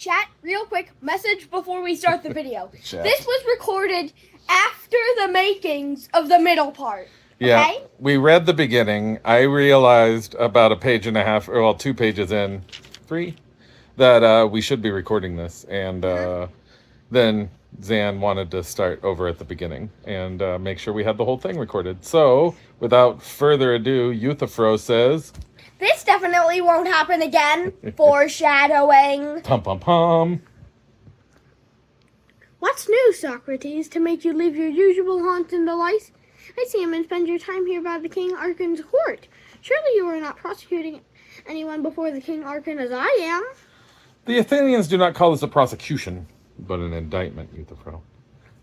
Chat, real quick, message before we start the video. Chat. This was recorded after the makings of the middle part. Okay? Yeah, we read the beginning. I realized about a page and a half, or well, 2 pages in, 3, that we should be recording this. And then Zan wanted to start over at the beginning and make sure we had the whole thing recorded. So, without further ado, Euthyphro says... This definitely won't happen again. Foreshadowing. Pum pum pum. What's new, Socrates, to make you leave your usual haunts and delights? I see him and spend your time here by the King Archon's court. Surely you are not prosecuting anyone before the King Archon as I am. The Athenians do not call this a prosecution, but an indictment, Euthyphro.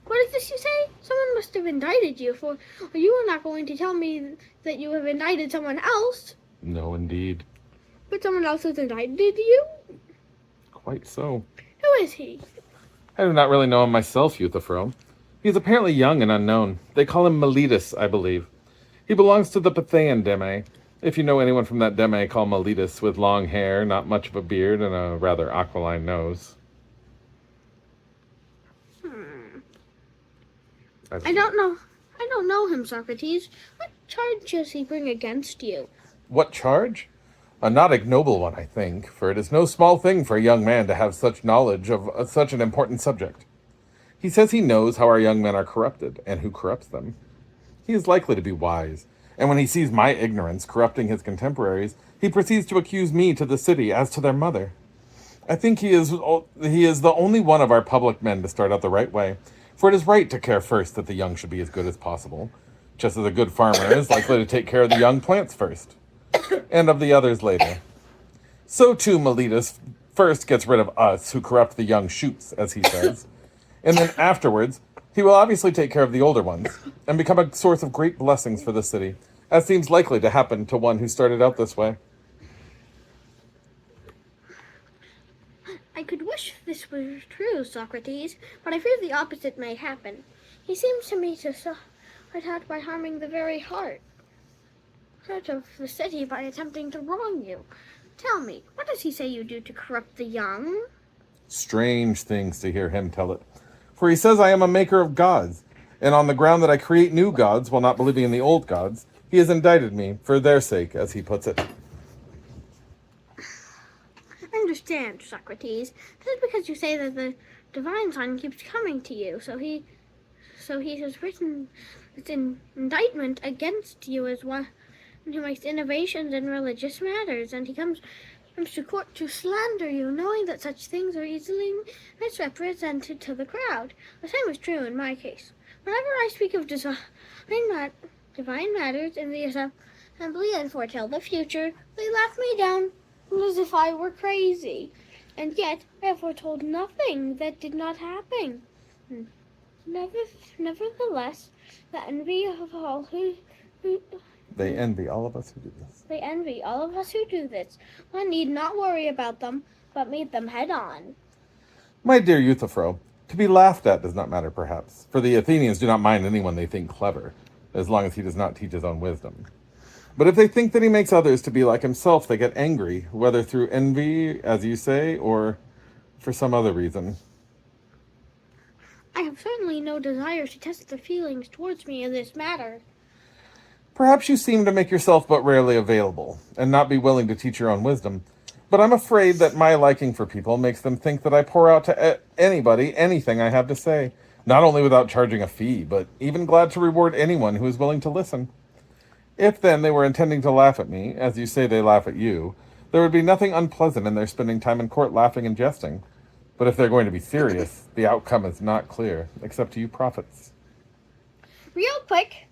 What is this you say? Someone must have indicted you, for you are not going to tell me that you have indicted someone else. No, indeed. But someone else has indicted you? Quite so. Who is he? I do not really know him myself, Euthyphro. He is apparently young and unknown. They call him Miletus, I believe. He belongs to the Pythian deme. If you know anyone from that deme, call Miletus, with long hair, not much of a beard, and a rather aquiline nose. I don't know him, Socrates. What charge does he bring against you? What charge? A not ignoble one, I think, for it is no small thing for a young man to have such knowledge of such an important subject. He says he knows how our young men are corrupted, and who corrupts them. He is likely to be wise, and when he sees my ignorance corrupting his contemporaries, he proceeds to accuse me to the city as to their mother. I think he is the only one of our public men to start out the right way, for it is right to care first that the young should be as good as possible, just as a good farmer is likely to take care of the young plants first, and of the others later. So too Miletus first gets rid of us who corrupt the young shoots, as he says, and then afterwards he will obviously take care of the older ones, and become a source of great blessings for the city, as seems likely to happen to one who started out this way. I could wish this were true, Socrates, but I fear the opposite may happen. He seems to me to start out by harming the very heart of the city by attempting to wrong you. Tell me, what does he say you do to corrupt the young? Strange things to hear him tell it. For he says I am a maker of gods, and on the ground that I create new gods while not believing in the old gods, he has indicted me for their sake, as he puts it. I understand, Socrates. This is because you say that the divine son keeps coming to you, so he has written this indictment against you as one who makes innovations in religious matters, and he comes to court to slander you, knowing that such things are easily misrepresented to the crowd. The same is true in my case. Whenever I speak of divine matters in the assembly and foretell the future, they laugh me down as if I were crazy. And yet, I have foretold nothing that did not happen. Nevertheless, the envy of all who They envy all of us who do this. They envy all of us who do this. One need not worry about them, but meet them head on. My dear Euthyphro, to be laughed at does not matter, perhaps, for the Athenians do not mind anyone they think clever, as long as he does not teach his own wisdom. But if they think that he makes others to be like himself, they get angry, whether through envy, as you say, or for some other reason. I have certainly no desire to test their feelings towards me in this matter. Perhaps you seem to make yourself but rarely available, and not be willing to teach your own wisdom. But I'm afraid that my liking for people makes them think that I pour out to anybody anything I have to say, not only without charging a fee, but even glad to reward anyone who is willing to listen. If then they were intending to laugh at me, as you say they laugh at you, there would be nothing unpleasant in their spending time in court laughing and jesting. But if they're going to be serious, the outcome is not clear, except to you prophets. Real quick,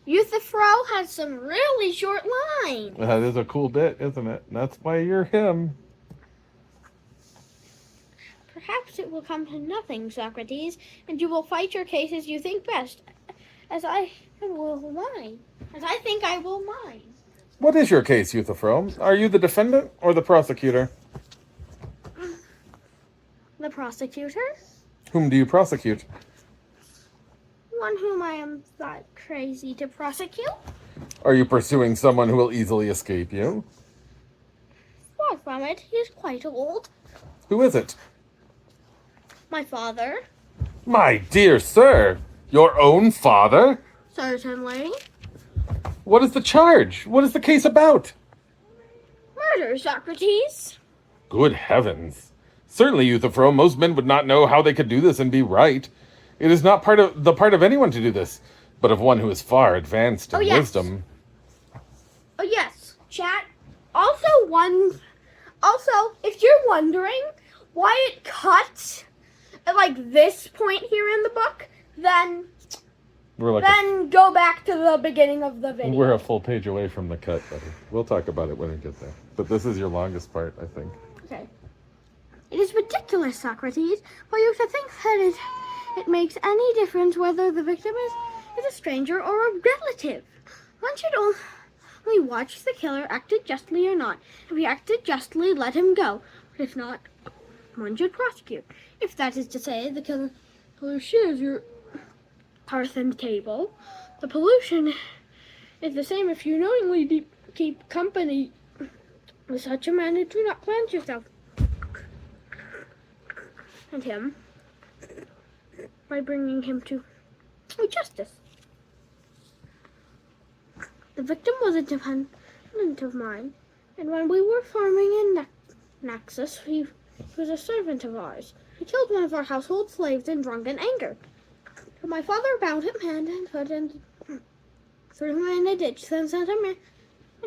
Euthyphro has some really short lines. That is a cool bit, isn't it? That's why you're him. Perhaps it will come to nothing, Socrates, and you will fight your case as you think best, as I will mine. As I think I will mine. What is your case, Euthyphro? Are you the defendant or the prosecutor? The prosecutor? Whom do you prosecute? One whom I am thought crazy to prosecute. Are you pursuing someone who will easily escape you? from it. He is quite old. Who is it? My father. My dear sir, your own father? Certainly. What is the charge? What is the case about? Murder, Socrates. Good heavens. Certainly, Euthyphro, most men would not know how they could do this and be right. It is not part of anyone to do this, but of one who is far advanced in wisdom. Oh, yes, chat. Also, if you're wondering why it cuts at like this point here in the book, then go back to the beginning of the video. We're a full page away from the cut, buddy. We'll talk about it when we get there. But this is your longest part, I think. Okay. It is ridiculous, Socrates, for you to think that it makes any difference whether the victim is a stranger or a relative. One should only watch the killer acted justly or not. If he acted justly, let him go. But if not, one should prosecute. If that is to say, the killer shares your hearth and table, the pollution is the same if you knowingly keep company with such a man and do not cleanse yourself and him by bringing him to justice. The victim was a dependent of mine, and when we were farming in Naxos, he was a servant of ours. He killed one of our household slaves in drunken anger. So my father bound him hand and foot and threw him in a ditch, then sent a man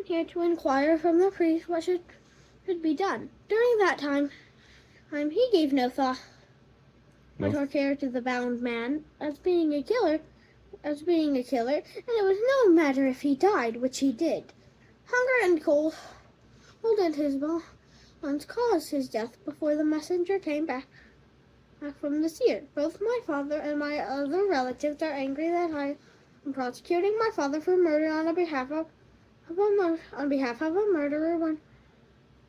here to inquire from the priest what should be done. During that time he gave no thought or care to the bound man as being a killer, and it was no matter if he died, which he did. Hunger and cold and his bonds caused his death before the messenger came back from the seer. Both my father and my other relatives are angry that I am prosecuting my father for murder on behalf of a murderer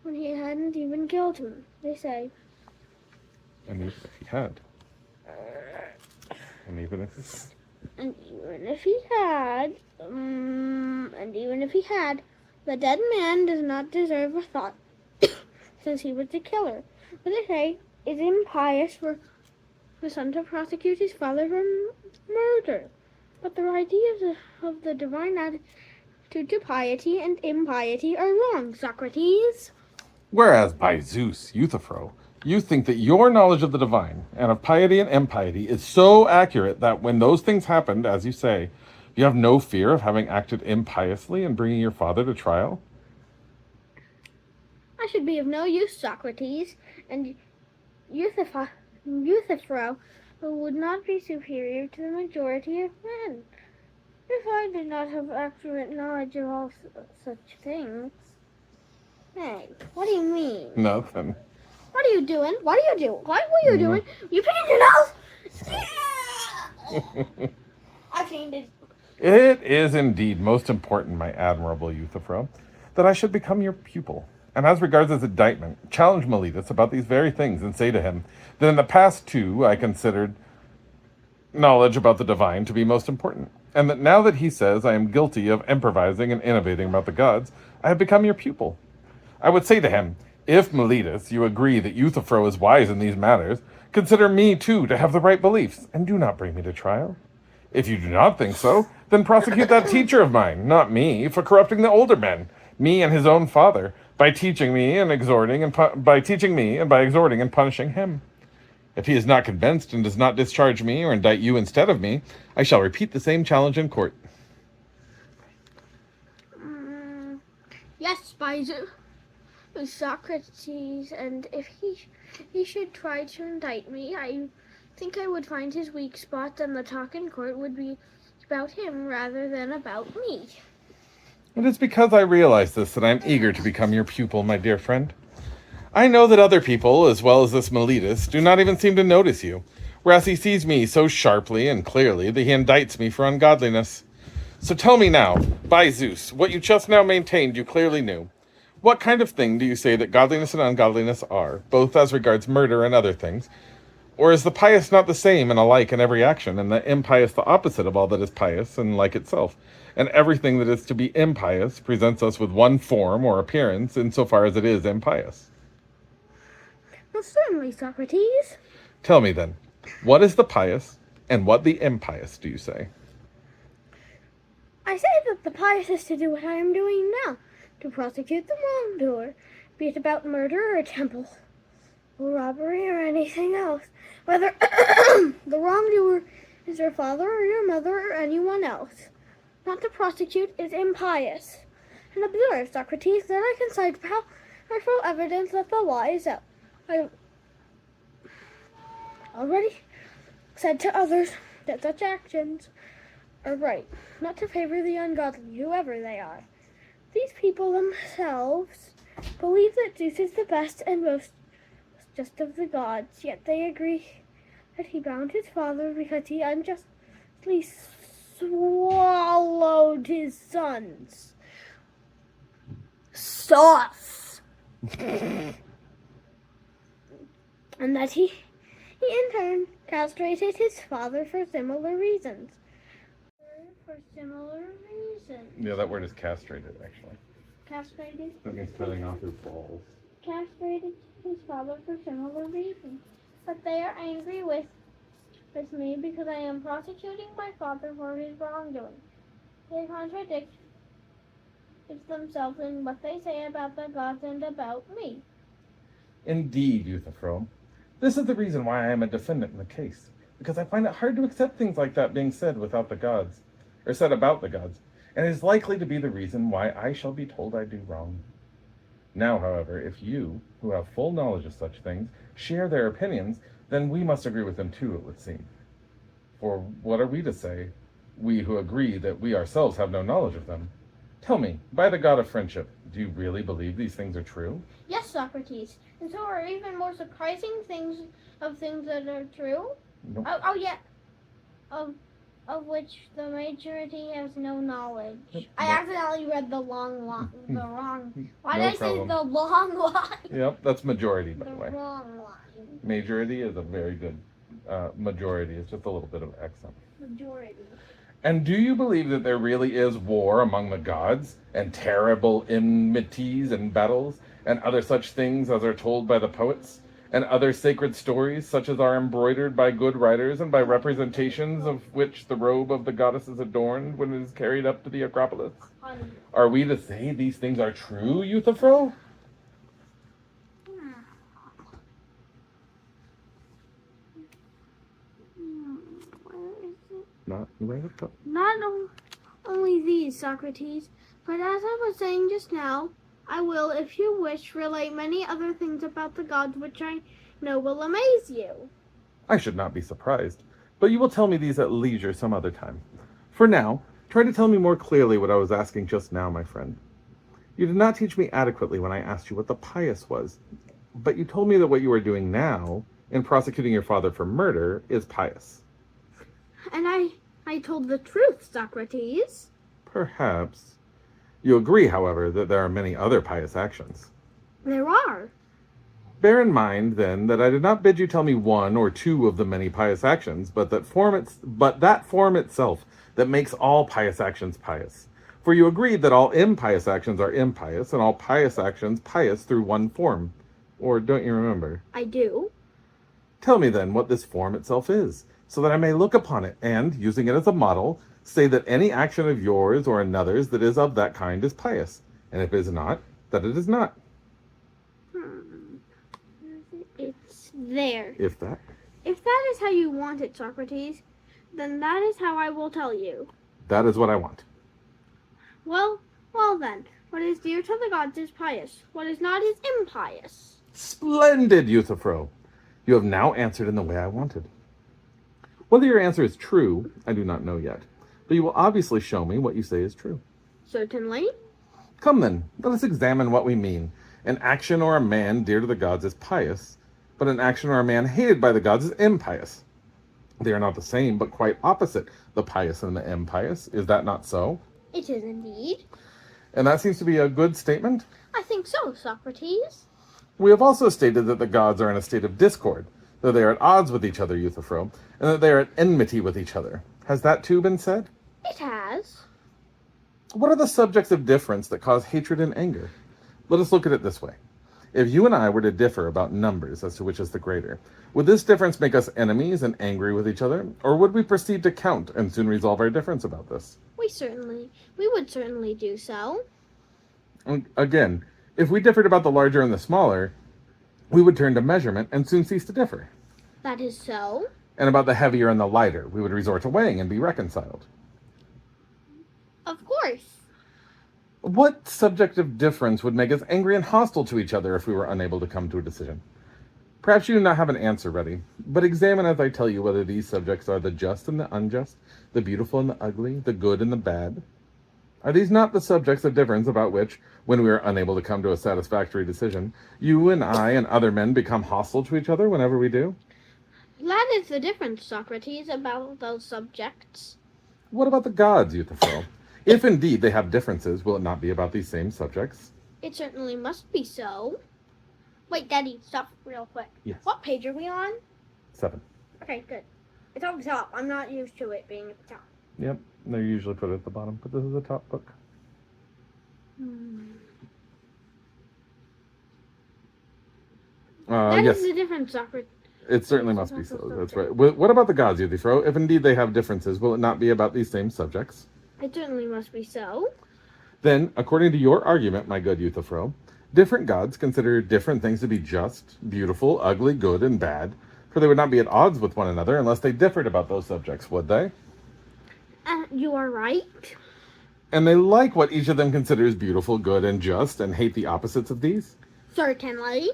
when he hadn't even killed him, they say. And even if he had. And even if he had, the dead man does not deserve a thought, since he was the killer. But they say it's impious for the son to prosecute his father for murder. But the ideas of the divine attitude to piety and impiety are wrong, Socrates. Whereas, by Zeus, Euthyphro, you think that your knowledge of the divine and of piety and impiety is so accurate that when those things happened, as you say, you have no fear of having acted impiously and bringing your father to trial? I should be of no use, Socrates, and Euthyphro would not be superior to the majority of men. If I did not have accurate knowledge of all such things. Hey, what do you mean? Nothing. What are you doing? What are you doing? What were you doing? You painted your nose? I painted. It is indeed most important, my admirable Euthyphro, that I should become your pupil. And as regards his indictment, challenge Miletus about these very things and say to him that in the past too I considered knowledge about the divine to be most important, and that now that he says I am guilty of improvising and innovating about the gods, I have become your pupil. I would say to him, if, Miletus, you agree that Euthyphro is wise in these matters, consider me too to have the right beliefs, and do not bring me to trial. If you do not think so, then prosecute that teacher of mine, not me, for corrupting the older men, me and his own father, by teaching me and by exhorting and punishing him. If he is not convinced and does not discharge me or indict you instead of me, I shall repeat the same challenge in court. Yes, by Socrates, and if he should try to indict me, I think I would find his weak spot, and the talk in court would be about him rather than about me. It is because I realize this that I am eager to become your pupil, my dear friend. I know that other people, as well as this Miletus, do not even seem to notice you, whereas he sees me so sharply and clearly that he indicts me for ungodliness. So tell me now, by Zeus, what you just now maintained you clearly knew. What kind of thing do you say that godliness and ungodliness are, both as regards murder and other things, Or is the pious not the same and alike in every action, and the impious the opposite of all that is pious and like itself? And everything that is to be impious presents us with one form or appearance insofar as it is impious. Well, certainly, Socrates. Tell me then, what is the pious and what the impious, do you say? I say that the pious is to do what I am doing now, to prosecute the wrongdoer, be it about murder or a temple, or robbery or anything else, whether the wrongdoer is your father or your mother or anyone else. Not to prosecute is impious. And observe, Socrates, that I can cite powerful evidence that the law is out. I already said to others that such actions are right, not to favor the ungodly, whoever they are. These people themselves believe that Zeus is the best and most just of the gods, yet they agree that he bound his father because he unjustly swallowed his sons. Sauce! And that he in turn castrated his father for similar reasons. Yeah, that word is castrated, actually. Castrated? That means cutting off his balls. Castrated his father for similar reasons. But they are angry with me because I am prosecuting my father for his wrongdoing. They contradict themselves in what they say about the gods and about me. Indeed, Euthyphro. This is the reason why I am a defendant in the case, because I find it hard to accept things like that being said without the gods, or said about the gods, and it is likely to be the reason why I shall be told I do wrong. Now, however, if you, who have full knowledge of such things, share their opinions, then we must agree with them too, it would seem. For what are we to say, we who agree that we ourselves have no knowledge of them? Tell me, by the god of friendship, do you really believe these things are true? Yes, Socrates. And so are even more surprising things that are true. Nope. Oh yeah. Of which the majority has no knowledge. Yep. I accidentally read the wrong line. Why No did I problem. say the long line? Yep, that's majority, by the way. Wrong line. Majority is a very good majority. It's just a little bit of accent. Majority. And do you believe that there really is war among the gods, and terrible enmities and battles, and other such things as are told by the poets, and other sacred stories such as are embroidered by good writers, and by representations of which the robe of the goddess is adorned when it is carried up to the Acropolis? Are we to say these things are true, Euthyphro? Not only these, Socrates, but as I was saying just now, I will, if you wish, relate many other things about the gods which I know will amaze you. I should not be surprised, but you will tell me these at leisure some other time. For now, try to tell me more clearly what I was asking just now, my friend. You did not teach me adequately when I asked you what the pious was, but you told me that what you are doing now, in prosecuting your father for murder, is pious. And I told the truth, Socrates. Perhaps. You agree, however, that there are many other pious actions. There are. Bear in mind, then, that I did not bid you tell me one or two of the many pious actions, but that form itself that makes all pious actions pious. For you agreed that all impious actions are impious, and all pious actions pious through one form. Or don't you remember? I do. Tell me, then, what this form itself is, so that I may look upon it, and, using it as a model, say that any action of yours or another's that is of that kind is pious, and if it is not, that it is not. It's there. If that is how you want it, Socrates, then that is how I will tell you. That is what I want. Well then, what is dear to the gods is pious. What is not is impious. Splendid, Euthyphro. You have now answered in the way I wanted. Whether your answer is true, I do not know yet, but you will obviously show me what you say is true. Certainly. Come then, let us examine what we mean. An action or a man dear to the gods is pious, but an action or a man hated by the gods is impious. They are not the same, but quite opposite, the pious and the impious. Is that not so? It is indeed. And that seems to be a good statement? I think so, Socrates. We have also stated that the gods are in a state of discord, that they are at odds with each other, Euthyphro, and that they are at enmity with each other. Has that too been said? It has. What are the subjects of difference that cause hatred and anger? Let us look at it this way. If you and I were to differ about numbers as to which is the greater, would this difference make us enemies and angry with each other, or would we proceed to count and soon resolve our difference about this? We would certainly do so. Again, if we differed about the larger and the smaller, we would turn to measurement and soon cease to differ. That is so. And about the heavier and the lighter, we would resort to weighing and be reconciled. Of course. What subject of difference would make us angry and hostile to each other if we were unable to come to a decision? Perhaps you do not have an answer ready, but examine as I tell you whether these subjects are the just and the unjust, the beautiful and the ugly, the good and the bad. Are these not the subjects of difference about which, when we are unable to come to a satisfactory decision, you and I and other men become hostile to each other whenever we do? That is the difference, Socrates, about those subjects. What about the gods, Euthyphro? If indeed they have differences, will it not be about these same subjects? It certainly must be so. Wait, Daddy, stop real quick. Yes. What page are we on? 7. Okay, good. It's on the top. I'm not used to it being at the top. Yep, they usually put it at the bottom, but this is a top book. That Yes, is the difference, Socrates. it certainly must be so. That's right. What about the gods, Euthyphro? If indeed they have differences, will it not be about these same subjects? It certainly must be so. Then, according to your argument, my good Euthyphro, different gods consider different things to be just, beautiful, ugly, good, and bad, for they would not be at odds with one another unless they differed about those subjects, would they? You are right. And they like what each of them considers beautiful, good, and just, and hate the opposites of these? Certainly.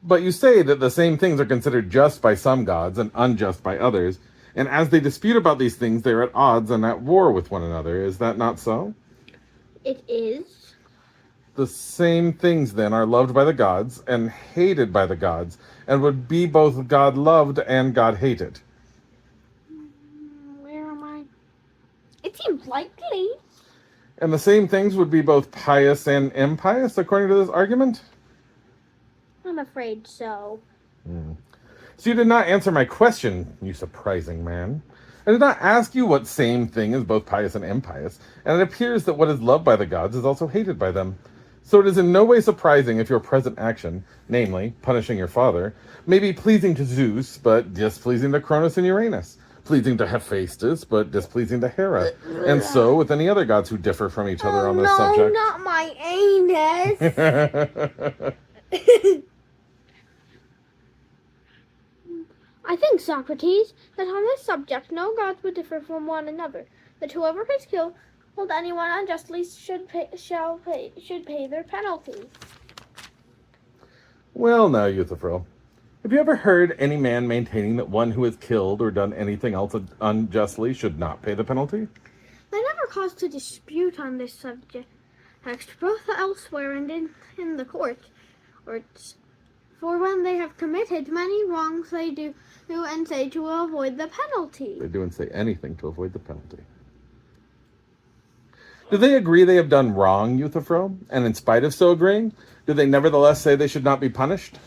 But you say that the same things are considered just by some gods and unjust by others, and as they dispute about these things, they are at odds and at war with one another. Is that not so? It is. The same things, then, are loved by the gods and hated by the gods, and would be both God-loved and God-hated. Where am I? It seems likely. And the same things would be both pious and impious, according to this argument? I'm afraid so. So you did not answer my question, you surprising man. I did not ask you what same thing is both pious and impious, and it appears that what is loved by the gods is also hated by them. So it is in no way surprising if your present action, namely, punishing your father, may be pleasing to Zeus, but displeasing to Cronus and Uranus, pleasing to Hephaestus, but displeasing to Hera, and so with any other gods who differ from each other on this subject. No, not my anus. I think, Socrates, that on this subject no gods would differ from one another, that whoever has killed anyone unjustly should pay their penalty. Well, now, Euthyphro, have you ever heard any man maintaining that one who has killed or done anything else unjustly should not pay the penalty? They never caused a dispute on this subject, both elsewhere and in the court. For when they have committed many wrongs, they do and say to avoid the penalty. They do and say anything to avoid the penalty. Do they agree they have done wrong, Euthyphro? And in spite of so agreeing, do they nevertheless say they should not be punished?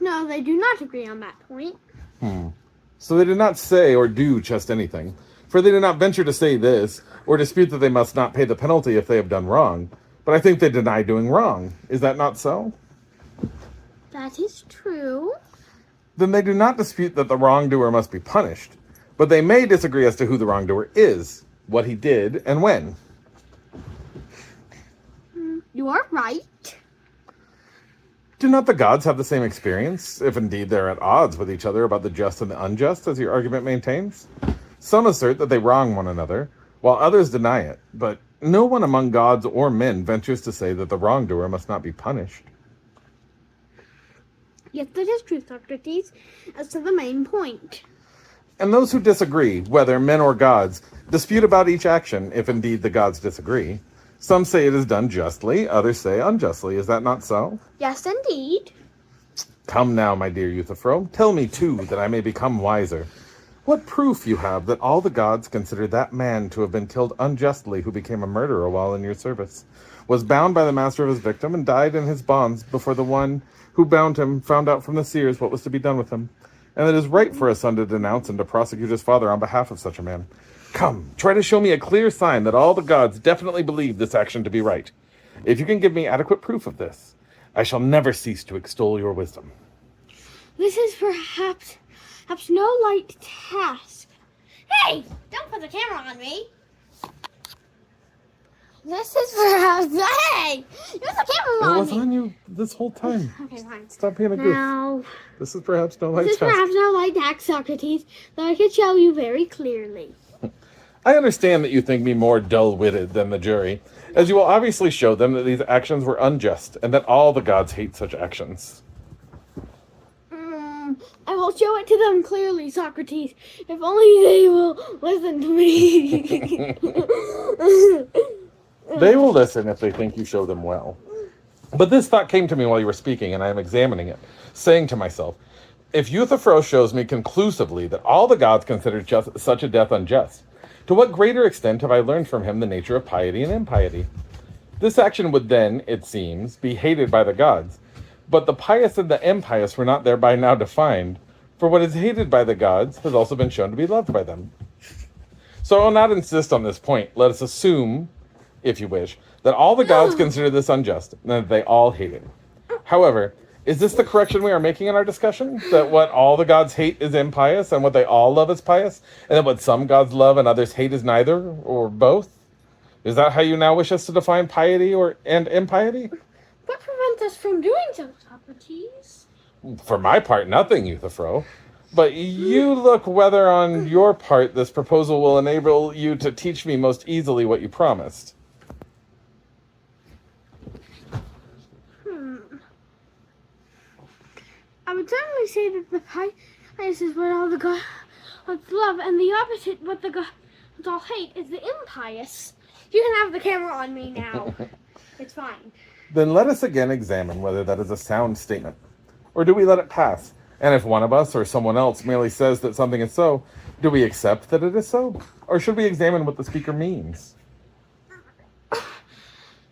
No, they do not agree on that point. So they do not say or do just anything, for they do not venture to say this, or dispute that they must not pay the penalty if they have done wrong. But I think they deny doing wrong. Is that not so? That is true. Then they do not dispute that the wrongdoer must be punished, but they may disagree as to who the wrongdoer is, what he did, and when. You are right. Do not the gods have the same experience, if indeed they're at odds with each other about the just and the unjust, as your argument maintains? Some assert that they wrong one another, while others deny it, but no one among gods or men ventures to say that the wrongdoer must not be punished. Yes, that is true, Socrates, as to the main point. And those who disagree, whether men or gods, dispute about each action, if indeed the gods disagree. Some say it is done justly, others say unjustly. Is that not so? Yes, indeed. Come now, my dear Euthyphro, tell me too, that I may become wiser. What proof you have that all the gods consider that man to have been killed unjustly who became a murderer while in your service, was bound by the master of his victim, and died in his bonds before the one who bound him found out from the seers what was to be done with him, and it is right for a son to denounce and to prosecute his father on behalf of such a man. Come, try to show me a clear sign that all the gods definitely believe this action to be right. If you can give me adequate proof of this, I shall never cease to extol your wisdom. This is perhaps no light task. Hey, don't put the camera on me. This is perhaps... Hey, you put the camera on me. It was on you this whole time. Okay, fine. Stop being a goof. Now, This is perhaps no light this is task. perhaps no light task, Socrates, though I can show you very clearly. I understand that you think me more dull-witted than the jury, as you will obviously show them that these actions were unjust, and that all the gods hate such actions. I will show it to them clearly, Socrates, if only they will listen to me. They will listen if they think you show them well. But this thought came to me while you were speaking, and I am examining it, saying to myself, if Euthyphro shows me conclusively that all the gods consider just such a death unjust, to what greater extent have I learned from him the nature of piety and impiety? This action would then, it seems, be hated by the gods, but the pious and the impious were not thereby now defined, for what is hated by the gods has also been shown to be loved by them. So I will not insist on this point. Let us assume, if you wish, that all the gods consider this unjust, and that they all hate it. However, is this the correction we are making in our discussion? That what all the gods hate is impious, and what they all love is pious? And that what some gods love and others hate is neither, or both? Is that how you now wish us to define piety and impiety? What prevents us from doing so, Socrates? For my part, nothing, Euthyphro. But you look whether on your part this proposal will enable you to teach me most easily what you promised. I would certainly say that the pious is what all the gods love, and the opposite, what the gods all hate, is the impious. You can have the camera on me now. It's fine. Then let us again examine whether that is a sound statement. Or do we let it pass? And if one of us or someone else merely says that something is so, do we accept that it is so? Or should we examine what the speaker means?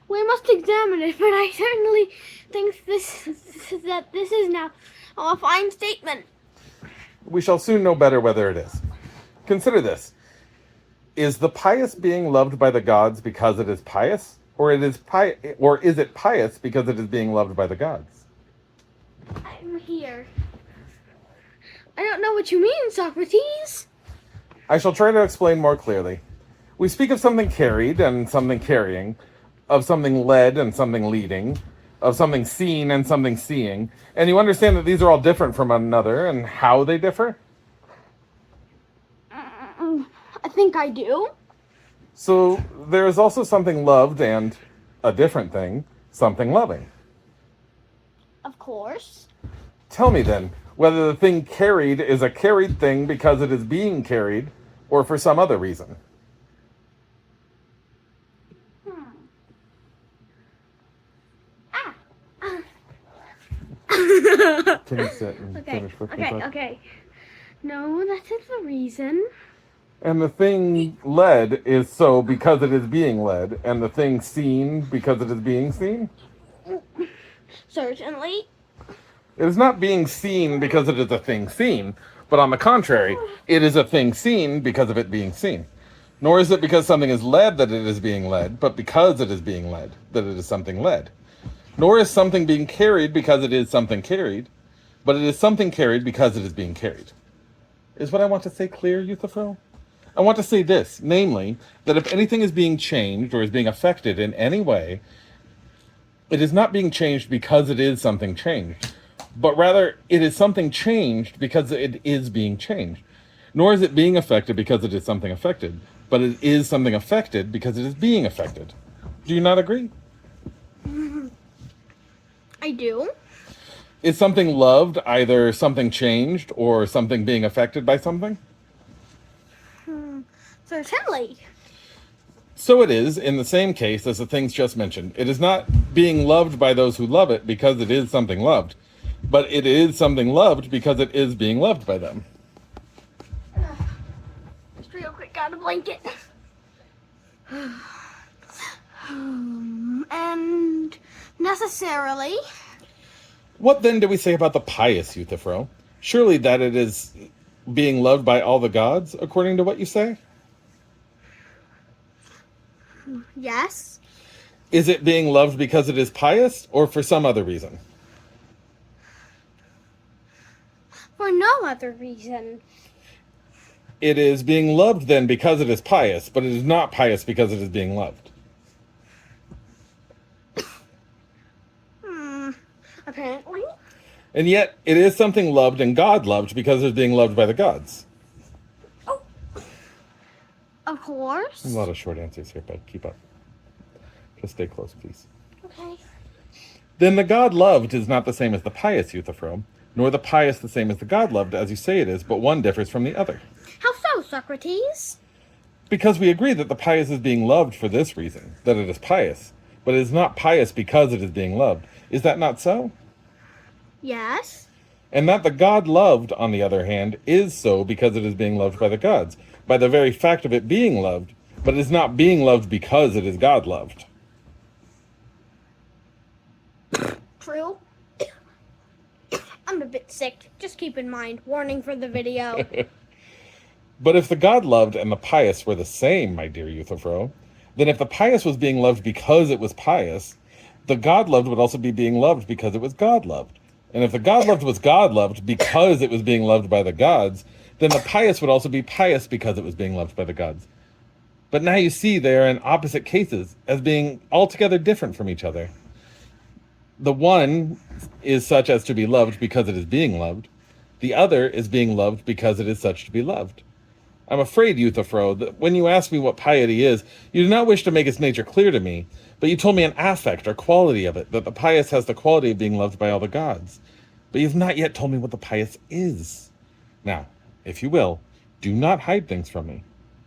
We must examine it, but I certainly think that this is now a fine statement. We shall soon know better whether it is. Consider this. Is the pious being loved by the gods because it is pious? Or is it pious because it is being loved by the gods? I'm here. I don't know what you mean, Socrates. I shall try to explain more clearly. We speak of something carried and something carrying, of something led and something leading, of something seen and something seeing, and you understand that these are all different from one another and how they differ? I think I do. So there is also something loved and a different thing, something loving. Of course. Tell me then, whether the thing carried is a carried thing because it is being carried, or for some other reason. Can you sit and finish with me? Okay. No, that is the reason. And the thing led is so because it is being led, and the thing seen because it is being seen? Certainly. It is not being seen because it is a thing seen, but on the contrary, it is a thing seen because of it being seen. Nor is it because something is led that it is being led, but because it is being led that it is something led. Nor is something being carried because it is something carried, but it is something carried because it is being carried. Is what I want to say clear, Euthyphro? I want to say this, namely, that if anything is being changed or is being affected in any way, it is not being changed because it is something changed, but rather it is something changed because it is being changed. Nor is it being affected because it is something affected, but it is something affected because it is being affected. Do you not agree? I do. Is something loved either something changed or something being affected by something? Certainly. So it is in the same case as the things just mentioned. It is not being loved by those who love it because it is something loved, but it is something loved because it is being loved by them. got a blanket. And necessarily. What then do we say about the pious, Euthyphro? Surely that it is being loved by all the gods, according to what you say? Yes. Is it being loved because it is pious, or for some other reason? For no other reason. It is being loved then because it is pious, but it is not pious because it is being loved. Apparently. And yet, it is something loved and God loved because it is being loved by the gods. Oh. Of course. A lot of short answers here, bud. Keep up. Just stay close, please. Okay. Then the God loved is not the same as the pious, Euthyphro, nor the pious the same as the God loved, as you say it is, but one differs from the other. How so, Socrates? Because we agree that the pious is being loved for this reason, that it is pious, but it is not pious because it is being loved. Is that not so? Yes. And that the God loved, on the other hand, is so because it is being loved by the gods, by the very fact of it being loved, but it is not being loved because it is God loved. True. I'm a bit sick. Just keep in mind. Warning for the video. But if the God loved and the pious were the same, my dear Euthyphro, then if the pious was being loved because it was pious, the God loved would also be being loved because it was God loved. And if the God loved was God loved because it was being loved by the gods, then the pious would also be pious because it was being loved by the gods. But now you see they are in opposite cases, as being altogether different from each other. The one is such as to be loved because it is being loved. The other is being loved because it is such to be loved. I'm afraid, Euthyphro, that when you ask me what piety is, you do not wish to make its nature clear to me, but you told me an affect or quality of it, that the pious has the quality of being loved by all the gods. But you have not yet told me what the pious is. Now, if you will, do not hide things from me,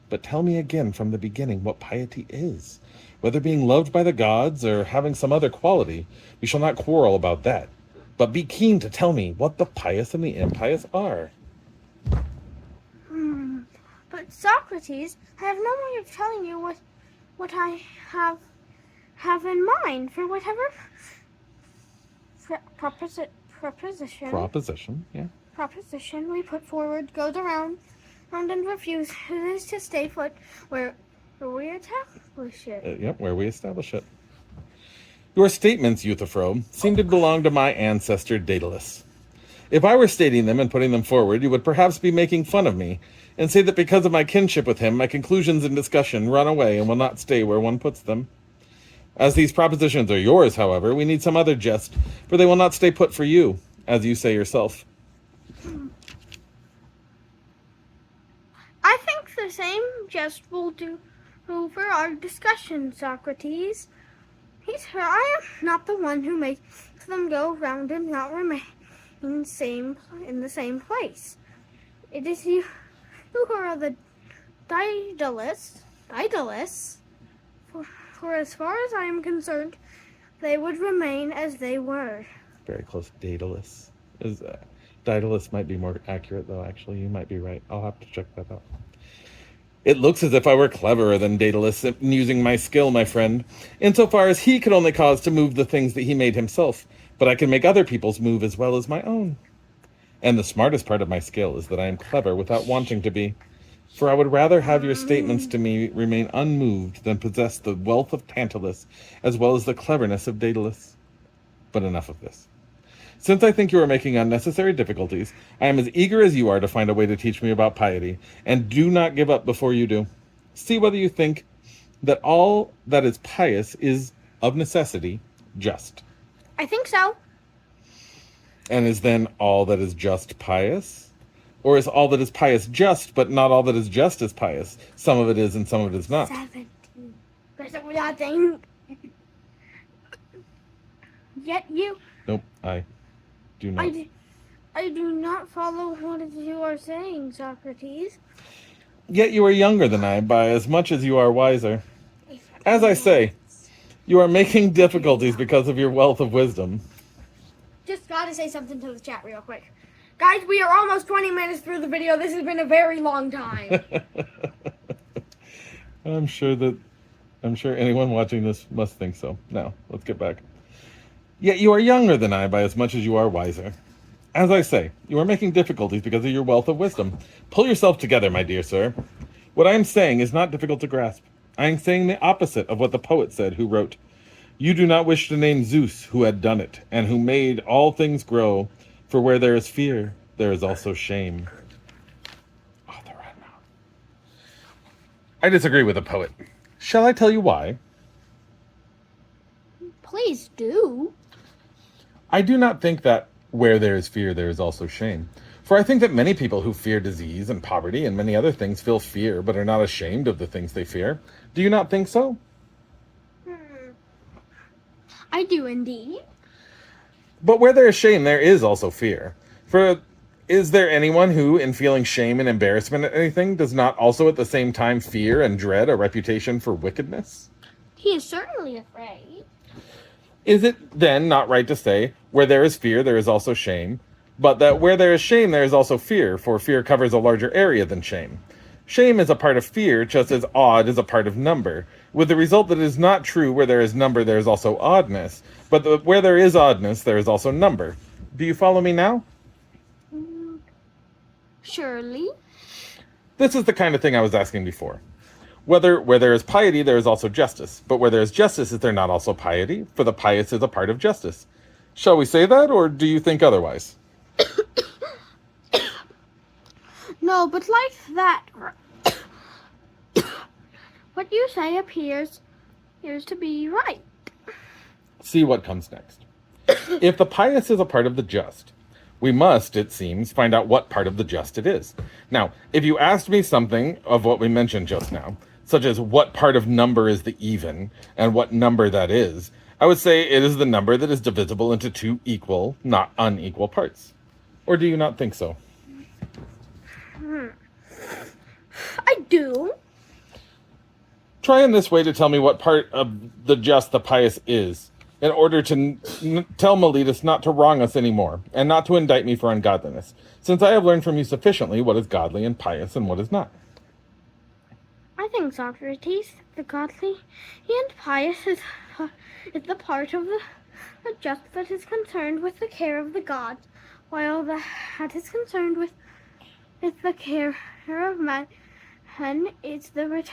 but tell me again from the beginning what piety is. Whether being loved by the gods or having some other quality, we shall not quarrel about that. But be keen to tell me what the pious and the impious are. But Socrates, I have no way of telling you what I have in mind for whatever proposition we put forward goes around and refuses to stay put where we establish it. Where we establish it. Your statements, Euthyphro, seem to belong to my ancestor Daedalus. If I were stating them and putting them forward, you would perhaps be making fun of me, and say that because of my kinship with him, my conclusions in discussion run away and will not stay where one puts them. As these propositions are yours, however, we need some other jest, for they will not stay put for you, as you say yourself. I think the same jest will do for our discussion, Socrates. I am not the one who makes them go round and not remain in the same place. It is you who are the Daedalus. For as far as I am concerned, they would remain as they were. Very close. Daedalus. Daedalus might be more accurate, though, actually. You might be right. I'll have to check that out. It looks as if I were cleverer than Daedalus in using my skill, my friend, insofar as he could only cause to move the things that he made himself, but I can make other people's move as well as my own. And the smartest part of my skill is that I am clever without wanting to be, for I would rather have your statements to me remain unmoved than possess the wealth of Tantalus as well as the cleverness of Daedalus. But enough of this. Since I think you are making unnecessary difficulties, I am as eager as you are to find a way to teach me about piety, and do not give up before you do. See whether you think that all that is pious is, of necessity, just. I think so. And is then all that is just pious? Or is all that is pious just, but not all that is just is pious? Some of it is and some of it is not. 17. There's nothing. Yet you... Nope, I do not. I do not follow what you are saying, Socrates. Yet you are younger than I by as much as you are wiser. As I say, you are making difficulties because of your wealth of wisdom. Just gotta say something to the chat real quick. Guys, we are almost 20 minutes through the video. This has been a very long time. I'm sure anyone watching this must think so. Now, let's get back. Yet you are younger than I by as much as you are wiser. As I say, you are making difficulties because of your wealth of wisdom. Pull yourself together, my dear sir. What I am saying is not difficult to grasp. I am saying the opposite of what the poet said who wrote, "You do not wish to name Zeus who had done it, and who made all things grow, for where there is fear, there is also shame." Oh, they're right now. I disagree with the poet. Shall I tell you why? Please do. I do not think that where there is fear, there is also shame. For I think that many people who fear disease and poverty and many other things feel fear, but are not ashamed of the things they fear. Do you not think so? I do indeed. But where there is shame, there is also fear. For is there anyone who, in feeling shame and embarrassment at anything, does not also at the same time fear and dread a reputation for wickedness? He is certainly afraid. Is it then not right to say, where there is fear, there is also shame, but that where there is shame, there is also fear, for fear covers a larger area than shame? Shame is a part of fear, just as odd is a part of number, with the result that it is not true where there is number, there is also oddness, but where there is oddness, there is also number. Do you follow me now? Surely. This is the kind of thing I was asking before. Where there is piety, there is also justice. But where there is justice, is there not also piety? For the pious is a part of justice. Shall we say that, or do you think otherwise? No, but like that, what you say appears to be right. See what comes next. If the pious is a part of the just, we must, it seems, find out what part of the just it is. Now, if you asked me something of what we mentioned just now, such as what part of number is the even, and what number that is, I would say it is the number that is divisible into two equal, not unequal parts. Or do you not think so? I do. Try in this way to tell me what part of the just the pious is, in order to tell Miletus not to wrong us anymore, and not to indict me for ungodliness, since I have learned from you sufficiently what is godly and pious and what is not. I think, Socrates, the godly and pious is the part of the just that is concerned with the care of the gods, while that is concerned with the care of man is the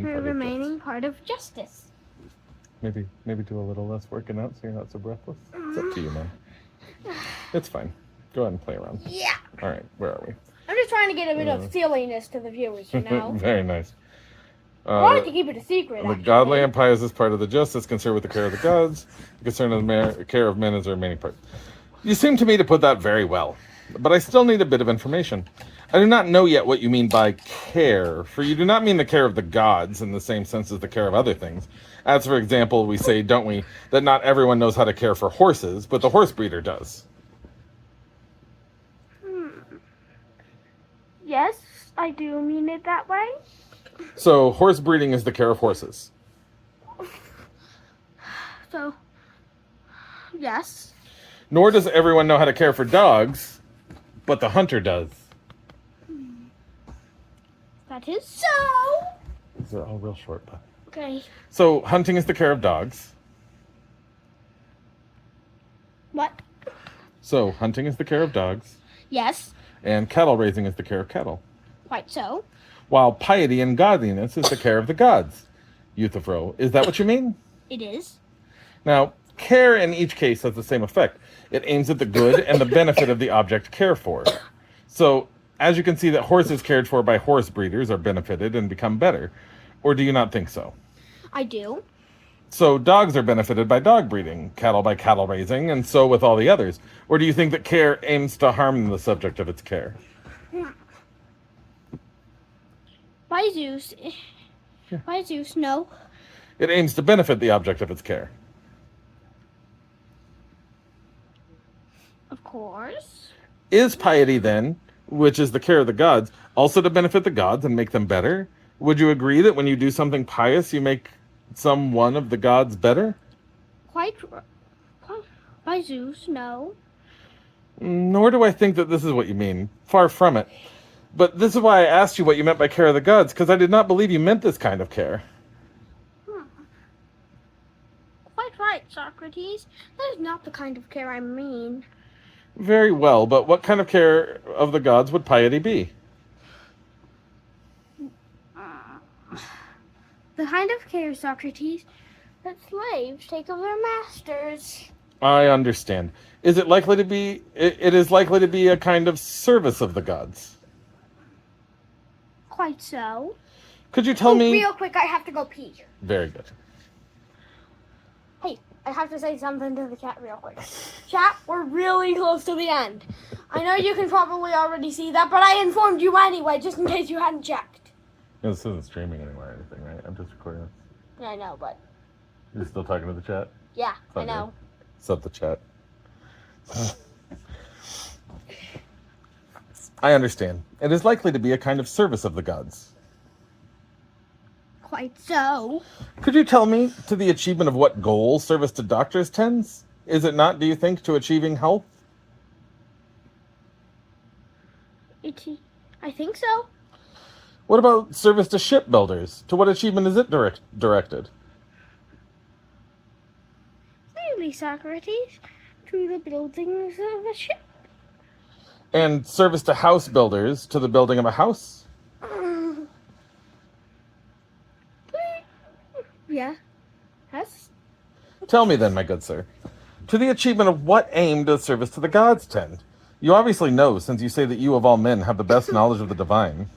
remaining part of justice. Maybe do a little less working out so you're not so breathless. It's up to you, man. It's fine. Go ahead and play around. Yeah. All right, where are we? I'm just trying to get a bit of silliness to the viewers, you know. Very nice. I wanted to keep it a secret. The actually. godly and pious is part of the just, is concerned with the care of the gods. The concern of the care of men is the remaining part. You seem to me to put that very well, but I still need a bit of information. I do not know yet what you mean by care, for you do not mean the care of the gods in the same sense as the care of other things. As, for example, we say, don't we, that not everyone knows how to care for horses, but the horse breeder does. Yes, I do mean it that way. So, horse breeding is the care of horses. So, yes. Nor does everyone know how to care for dogs, but the hunter does. That is so. These are all real short, but... Okay. So, hunting is the care of dogs. What? So, hunting is the care of dogs. Yes. And cattle raising is the care of cattle. Quite so. While piety and godliness is the care of the gods. Euthyphro, is that what you mean? It is. Now, care in each case has the same effect. It aims at the good and the benefit of the object cared for. So, as you can see that horses cared for by horse breeders are benefited and become better. Or do you not think so? I do. So dogs are benefited by dog breeding, cattle by cattle raising, and so with all the others. Or do you think that care aims to harm the subject of its care? By Zeus. Yeah. By Zeus, no. It aims to benefit the object of its care. Of course. Is piety then, which is the care of the gods, also to benefit the gods and make them better? Would you agree that when you do something pious, you make some one of the gods better? Quite. By Zeus, no. Nor do I think that this is what you mean. Far from it. But this is why I asked you what you meant by care of the gods, because I did not believe you meant this kind of care. Quite right, Socrates. That is not the kind of care I mean. Very well, but what kind of care of the gods would piety be? The kind of care, Socrates, that slaves take of their masters. I understand. Is it likely to be... It is likely to be a kind of service of the gods? Quite so. Could you tell me... Real quick, I have to go pee. Very good. Hey, I have to say something to the chat real quick. Chat, we're really close to the end. I know you can probably already see that, but I informed you anyway, just in case you hadn't checked. This isn't streaming anywhere or anything, right? I'm just recording this. Yeah, I know, but... You're still talking to the chat? Yeah, Okay. I know. Sub the chat. I understand. It is likely to be a kind of service of the gods. Quite so. Could you tell me to the achievement of what goal service to doctors tends? Is it not, do you think, to achieving health? I think so. What about service to shipbuilders? To what achievement is it directed? Maybe, Socrates, to the buildings of a ship. And service to house builders to the building of a house? Yeah. Yes. Tell me then, my good sir, to the achievement of what aim does service to the gods tend? You obviously know, since you say that you of all men have the best knowledge of the divine.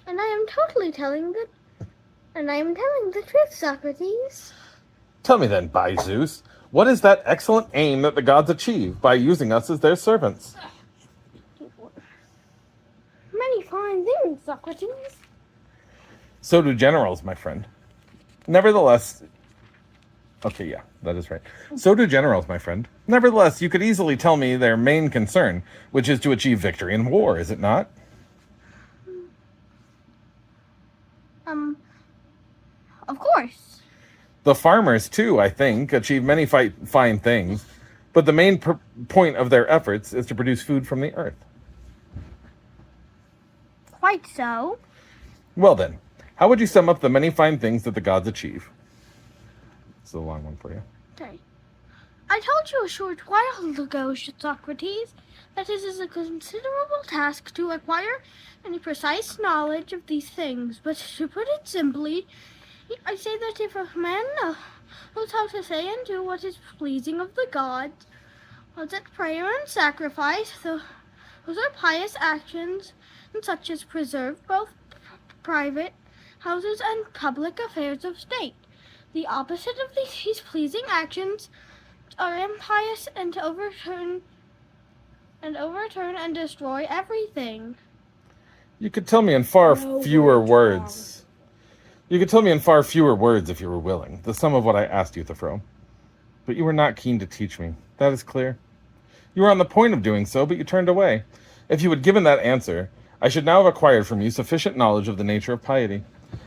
And I am totally telling the truth, Socrates. Tell me then, by Zeus, what is that excellent aim that the gods achieve by using us as their servants? Many fine things, Socrates. So do generals, my friend. Nevertheless... Okay, yeah, that is right. So do generals, my friend. Nevertheless, you could easily tell me their main concern, which is to achieve victory in war, is it not? Of course. The farmers, too, I think, achieve many fine things, but the main point of their efforts is to produce food from the earth. Quite so. Well then, how would you sum up the many fine things that the gods achieve? It's a long one for you. Okay. I told you a short while ago, Socrates, that it is a considerable task to acquire any precise knowledge of these things, but to put it simply, I say that if a man knows how to say and do what is pleasing of the gods, well, that prayer and sacrifice, those are pious actions, and such as preserve both private houses and public affairs of state. The opposite of these pleasing actions are impious and overturn and destroy everything. You could tell me in far fewer words. You could tell me in far fewer words, if you were willing, the sum of what I asked Euthyphro. But you were not keen to teach me. That is clear. You were on the point of doing so, but you turned away. If you had given that answer, I should now have acquired from you sufficient knowledge of the nature of piety.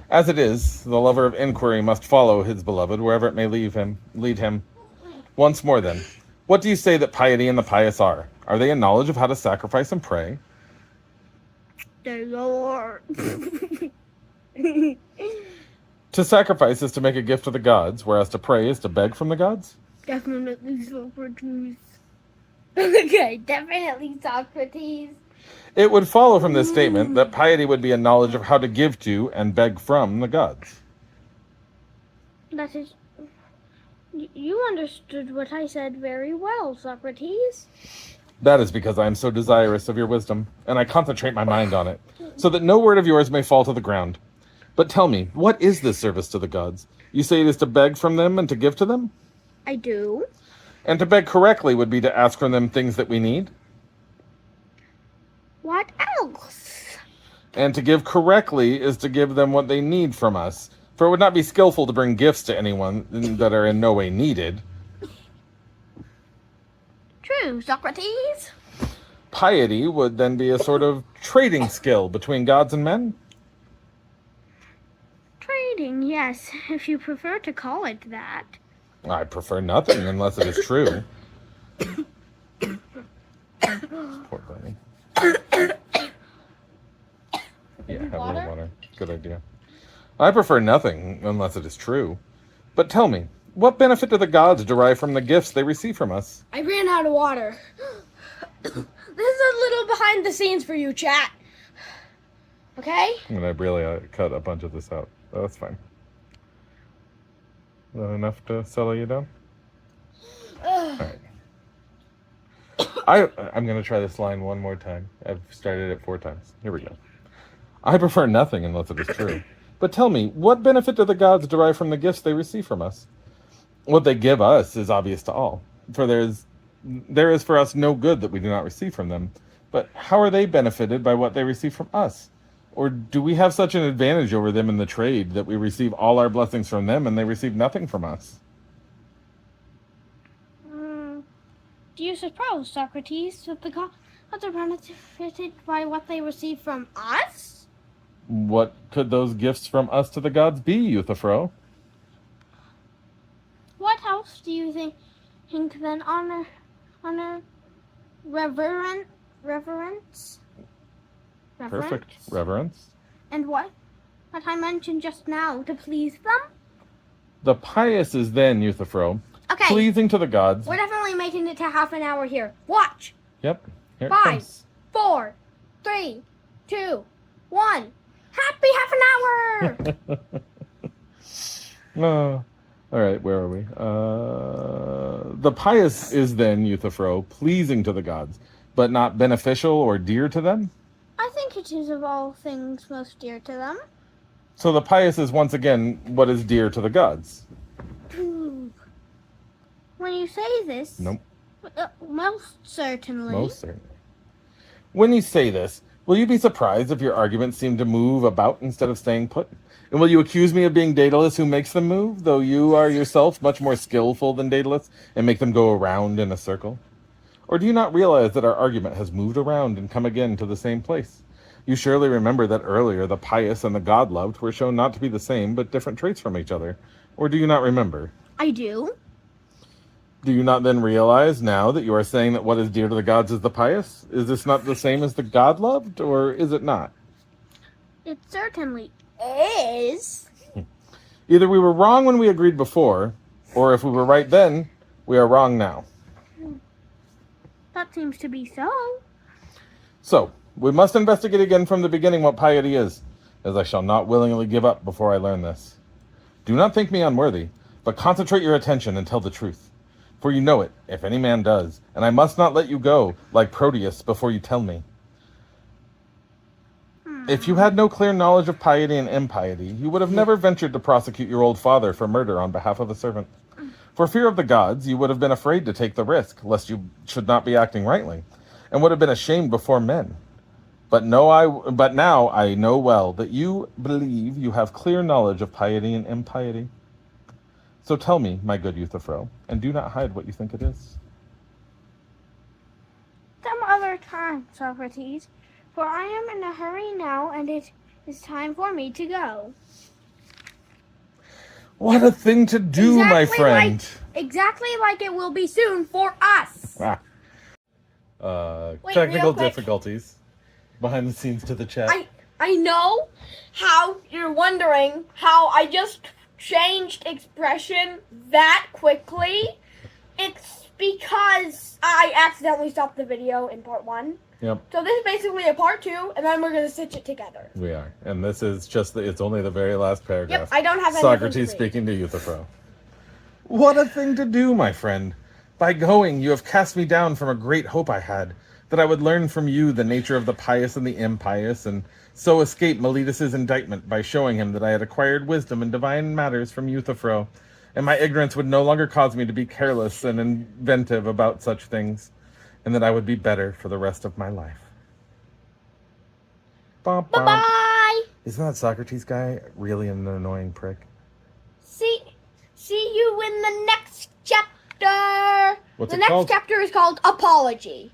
As it is, the lover of inquiry must follow his beloved wherever it may lead him. Once more, then, what do you say that piety and the pious are? Are they a knowledge of how to sacrifice and pray? The Lord. To sacrifice is to make a gift to the gods, whereas to pray is to beg from the gods? Definitely Socrates. Okay, definitely Socrates. It would follow from this statement that piety would be a knowledge of how to give to and beg from the gods. That is... You understood what I said very well, Socrates. That is because I am so desirous of your wisdom, and I concentrate my mind on it, so that no word of yours may fall to the ground. But tell me, what is this service to the gods? You say it is to beg from them and to give to them? I do. And to beg correctly would be to ask from them things that we need? What else? And to give correctly is to give them what they need from us. For it would not be skillful to bring gifts to anyone that are in no way needed. True, Socrates. Piety would then be a sort of trading skill between gods and men? Trading, yes, if you prefer to call it that. I prefer nothing unless it is true. Poor bunny. have a water? little water. Good idea. I prefer nothing, unless it is true. But tell me, what benefit do the gods derive from the gifts they receive from us? I ran out of water. This is a little behind the scenes for you, chat. Okay? And I really cut a bunch of this out. Oh, that's fine. Is that enough to settle you down? All right. I'm going to try this line one more time. I've started it 4 times. Here we go. I prefer nothing unless it is true. But tell me, what benefit do the gods derive from the gifts they receive from us? What they give us is obvious to all, for there is for us no good that we do not receive from them. But how are they benefited by what they receive from us? Or do we have such an advantage over them in the trade that we receive all our blessings from them and they receive nothing from us? Do you suppose, Socrates, that the gods are benefited by what they receive from us? What could those gifts from us to the gods be, Euthyphro? What else do you think than honor, reverence? Perfect. Reverence. And what I mentioned just now, to please them? The pious is then, Euthyphro, Okay. pleasing to the gods. We're definitely making it to half an hour here. Watch. Yep. Here it 5, comes. 4, 3, 2, 1. Happy half an hour! No. All right, where are we? The pious is then, Euthyphro, pleasing to the gods, but not beneficial or dear to them? I think it is of all things most dear to them. So the pious is once again what is dear to the gods. When you say this... Nope. Most certainly. Most certainly. When you say this, will you be surprised if your arguments seem to move about instead of staying put? And will you accuse me of being Daedalus who makes them move, though you are yourself much more skillful than Daedalus and make them go around in a circle? Or do you not realize that our argument has moved around and come again to the same place? You surely remember that earlier the pious and the god-loved were shown not to be the same, but different traits from each other. Or do you not remember? I do. Do you not then realize now that you are saying that what is dear to the gods is the pious? Is this not the same as the god-loved, or is it not? It certainly is. Either we were wrong when we agreed before, or if we were right then, we are wrong now. That seems to be so. So, we must investigate again from the beginning what piety is, as I shall not willingly give up before I learn this. Do not think me unworthy, but concentrate your attention and tell the truth. For you know it, if any man does, and I must not let you go, like Proteus, before you tell me. If you had no clear knowledge of piety and impiety, you would have never ventured to prosecute your old father for murder on behalf of a servant. For fear of the gods, you would have been afraid to take the risk, lest you should not be acting rightly, and would have been ashamed before men. But now I know well that you believe you have clear knowledge of piety and impiety. So tell me, my good Euthyphro, and do not hide what you think it is. Some other time, Socrates, for I am in a hurry now, and it is time for me to go. What a thing to do, my friend. Exactly like it will be soon for us. Wait, Technical real quick. difficulties. Behind the scenes to the chat. I know how you're wondering how I just changed expression that quickly. It's because I accidentally stopped the video in part 1. Yep. So this is basically a part 2, and then we're going to stitch it together. We are. And this is it's only the very last paragraph. Yep, I don't have anything Socrates to read. speaking to Euthyphro. What a thing to do, my friend. By going, you have cast me down from a great hope I had, that I would learn from you the nature of the pious and the impious, and so escape Meletus's indictment by showing him that I had acquired wisdom in divine matters from Euthyphro, and my ignorance would no longer cause me to be careless and inventive about such things, and that I would be better for the rest of my life. Bye-bye! Isn't that Socrates guy really an annoying prick? See you in the next chapter. What's the it next called? chapter is called Apology.